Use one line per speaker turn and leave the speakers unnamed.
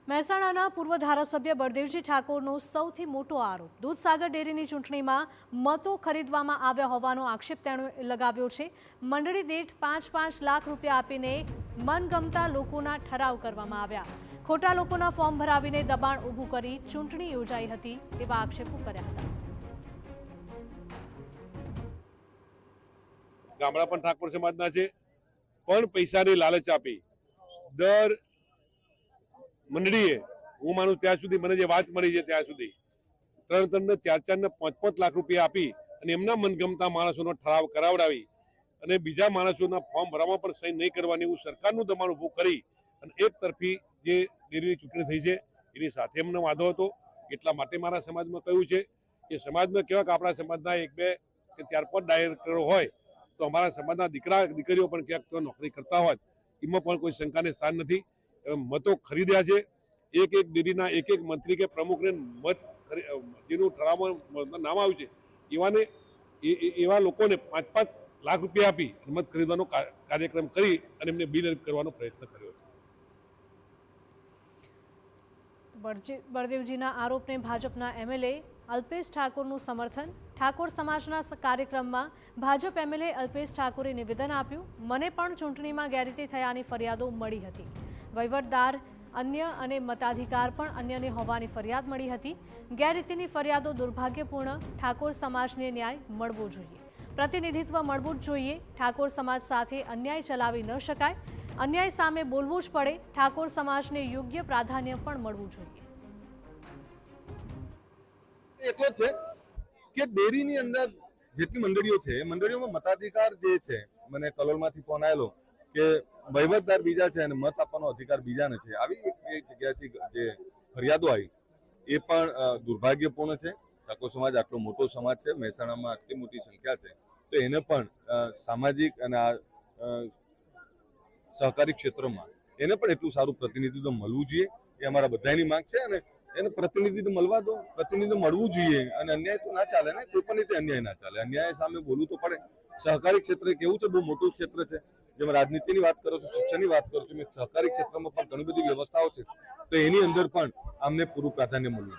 મહેસાણાના પૂર્વ ધારાસભ્ય બળદેવજી ઠાકોરનો સૌથી મોટો આરોપ દૂધસાગર ડેરીની ચૂંટણીમાં મતો ખરીદવામાં આવ્યા હોવાનો આક્ષેપ તેણે લગાવ્યો છે। મંડળી દીઠ 5-5 લાખ રૂપિયા આપીને મનગમતા લોકોના ઠરાવ કરવામાં આવ્યા। ખોટા લોકોના ફોર્મ ભરાવીને દબાણ ઊભું કરી ચૂંટણી યોજાઈ હતી તેવા આક્ષેપો કર્યા હતા।
ગામડા પણ ઠાકોર સમાજના છે, પણ પૈસાની લાલચ આપી દર મંડળીએ હું માનું ત્યાં સુધી મને જે વાત મળી છે ત્યાં સુધી 3-3 ને 4-4 ને 5-5 લાખ રૂપિયા આપી અને એમના મનગમતા માણસોનો ઠરાવ કરાવડાવી અને બીજા માણસોના ફોર્મ ભરવામાં પણ સહી નહીં કરવાની એવું સરકારનું દબાણ ઊભું કરી અને એક તરફી જે ડેરીની ચૂંટણી થઈ છે એની સાથે એમનો વાંધો હતો। એટલા માટે મારા સમાજમાં કહ્યું છે કે સમાજમાં કેવા કે આપણા સમાજના 1-2 કે 4-5 ડાયરેક્ટરો હોય તો અમારા સમાજના દીકરા દીકરીઓ પણ ક્યાંક નોકરી કરતા હોય એમાં પણ કોઈ શંકાને સ્થાન નથી। મતો ખરીદ્યા છે, એક ડેરીના એક મંત્રી કે પ્રમુખને મત જેનું ઠરાવમાં નામ આવ્યું છે એવા લોકોને 5-5 લાખ રૂપિયા આપી મત ખરીદવાનો કાર્યક્રમ કરી અને એમને બિનહરીફ કરવાનો પ્રયત્ન કર્યો છે।
બળદેવજીના આરોપને ભાજપના એમએલએ અલ્પેશ ઠાકોરનું સમર્થન। ઠાકોર સમાજના કાર્યક્રમમાં ભાજપ એમએલએ અલ્પેશ ઠાકોરે નિવેદન આપ્યું, મને પણ ચૂંટણીમાં ગેરરીતિ થયાની ફરિયાદો મળી હતી। વહીવટદાર અન્ય અને મતાધિકાર પણ અન્યને હોવાની ફરિયાદ મળી હતી। ગેરરીતિની ફરિયાદો દુર્ભાગ્યપૂર્ણ। ઠાકોર સમાજને ન્યાય મળવો જોઈએ, પ્રતિનિધિત્વ મળવું જ જોઈએ। ઠાકોર સમાજ સાથે અન્યાય ચલાવી ન શકાય, અન્યાય સામે બોલવું જ પડે। ઠાકોર સમાજને યોગ્ય પ્રાધાન્ય પણ મળવું જોઈએ।
એટલો જ છે કે ડેરીની અંદર જેટલી મંડળીઓ છે એ મંડળીઓમાં મતાધિકાર જે છે, મને કલોલમાંથી ફોન આવેલો કે વહીવટદાર બીજા છે અને મત આપવાનો અધિકાર બીજાને છે, આવી એક જગ્યાથી જે ફરિયાદો આવી એ પણ દુર્ભાગ્યપૂર્ણ છે। ઠાકોર સમાજ આટલો મોટો સમાજ છે, મહેસાણામાં આટલી મોટી સંખ્યા છે, તો એને પણ સામાજિક અને સહકારી ક્ષેત્રમાં એને પણ એટલું સારું પ્રતિનિધિત્વ મળવું જોઈએ, એ અમારા બધાની માંગ છે। અને એને પ્રતિનિધિત્વ મળવા દો, પ્રતિનિધિત્વ મળવું જોઈએ અને અન્યાય તો ના ચાલે ને, કોઈ પણ રીતે અન્યાય ના ચાલે, અન્યાય સામે બોલવું તો પડે। સહકારી ક્ષેત્ર કેવું છે, બહુ મોટું ક્ષેત્ર છે, જેમાં રાજનીતિની વાત કરો છો, શિક્ષણની વાત કરો છો, સહકારી ક્ષેત્રમાં પણ ઘણી બધી વ્યવસ્થાઓ છે, તો એની અંદર પણ અમને પૂરું પ્રાધાન્ય મળવું।